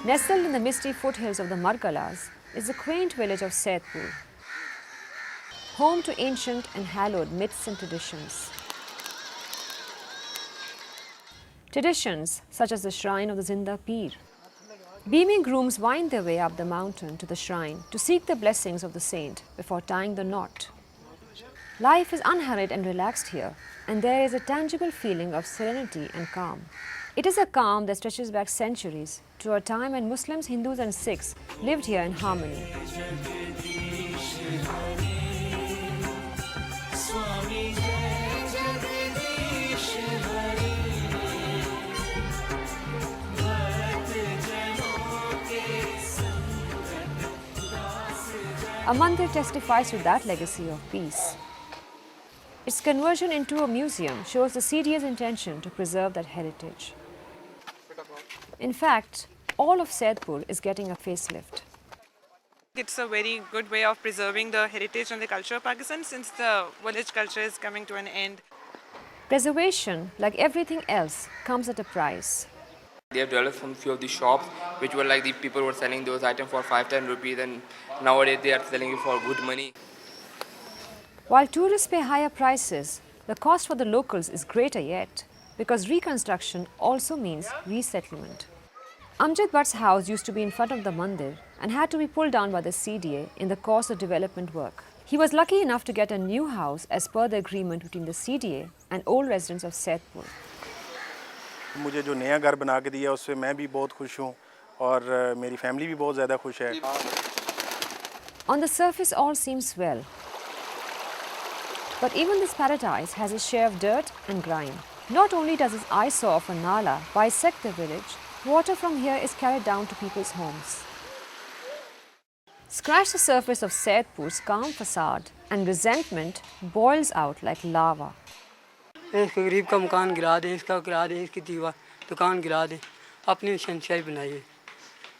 Nestled in the misty foothills of the Margalas is the quaint village of Saidpur, home to ancient and hallowed myths and traditions. Traditions such as the shrine of the Zinda Peer. Beaming grooms wind their way up the mountain to the shrine to seek the blessings of the saint before tying the knot. Life is unhurried and relaxed here, and there is a tangible feeling of serenity and calm. It is a calm that stretches back centuries to a time when Muslims, Hindus and Sikhs lived here in harmony. A mandir testifies to that legacy of peace. Its conversion into a museum shows the CDA's intention to preserve that heritage. In fact, all of Saidpur is getting a facelift. It's a very good way of preserving the heritage and the culture of Pakistan since the village culture is coming to an end. Preservation, like everything else, comes at a price. They have developed some few of the shops which were like the people were selling those items for 5-10 rupees, and nowadays they are selling it for good money. While tourists pay higher prices, the cost for the locals is greater yet because reconstruction also means resettlement. Amjad Bhatt's house used to be in front of the mandir and had to be pulled down by the CDA in the course of development work. He was lucky enough to get a new house as per the agreement between the CDA and old residents of Saidpur. मुझे जो नया घर बना के दिया उससे मैं भी बहुत खुश हूँ और मेरी फैमिली भी बहुत ज़्यादा खुश है. On the surface all seems well. But even this paradise has its share of dirt and grime. Not only does this eyesore of a nala bisect the village, water from here is carried down to people's homes. Scratch the surface of Saidpur's calm facade and resentment boils out like lava. इस गरीब का मकान गिरा दें, इसका गिरा दें, इसकी दीवार दुकान गिरा दें, अपनी शहंशाही बनाइए.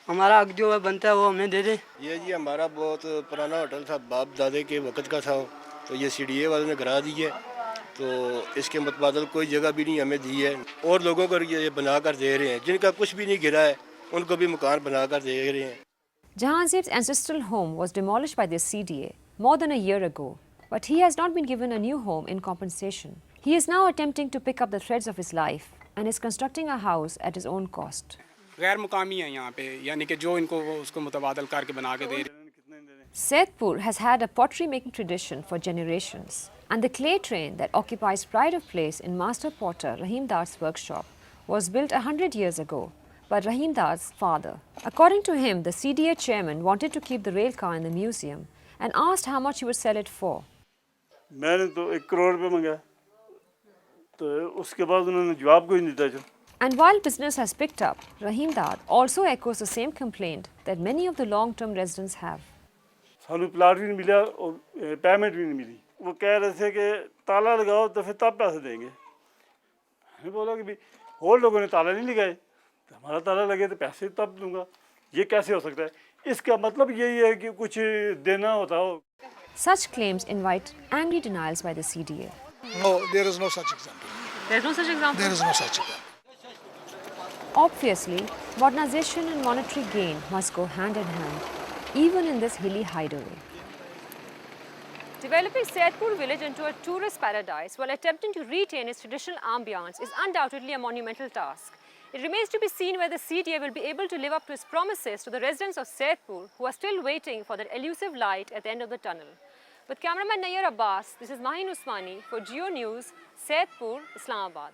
हमारा हक जो बनता है वो हमें दे दें. ये जी हमारा बहुत पुराना होटल था, बाप दादे के वक्त का था, तो ये सीडीए वालों ने गिरा दी है, तो इसके मुतबादल कोई जगह भी नहीं हमें दी है. और लोगों को ये बना कर दे रहे हैं, जिनका कुछ भी नहीं गिरा है उनको भी मकान बना कर दे रहे हैं. Jahanzeb's ancestral home was demolished by the CDA more than a year ago, but he has not been given a new home in compensation. He is now attempting to pick up the threads of his life and is constructing a house at his own cost. गैर मुकामी है यहाँ पे, यानी कि जो इनको उसको मुतबादल करके बना के दे रहे. Saidpur has had a pottery making tradition for generations, and the clay train that occupies pride of place in master potter Rahim Dar's workshop was built 100 years ago by Rahim Dar's father. According to him, the CDA chairman wanted to keep the rail car in the museum and asked how much he would sell it for. मैंने तो 1 करोड़ रुपए मांगा, तो उसके बाद उन्होंने जवाब कोई नहीं दिया. And while business has picked up, Rahim Dar also echoes the same complaint that many of the long-term residents have. सानू प्लाट भी नहीं मिला और पेमेंट भी नहीं मिली. वो कह रहे थे कि ताला लगाओ तो फिर तब पैसे देंगे. मैंने बोला कि भाई और लोगों ने ताला नहीं लगाए, तो हमारा ताला लगे तो पैसे तब दूंगा. ये कैसे हो सकता है? इसका मतलब यही है कि कुछ देना होता हो. Such claims invite angry denials by the CDA. No, there is no such example. There is no such example? There is no such example. Obviously, modernization and monetary gain must go hand in hand, even in this hilly hideaway. Developing Saidpur village into a tourist paradise while attempting to retain its traditional ambience is undoubtedly a monumental task. It remains to be seen whether CDA will be able to live up to its promises to the residents of Saidpur who are still waiting for that elusive light at the end of the tunnel. With cameraman Nayyar Abbas, this is Mahin Usmani for Geo News, Saidpur, Islamabad.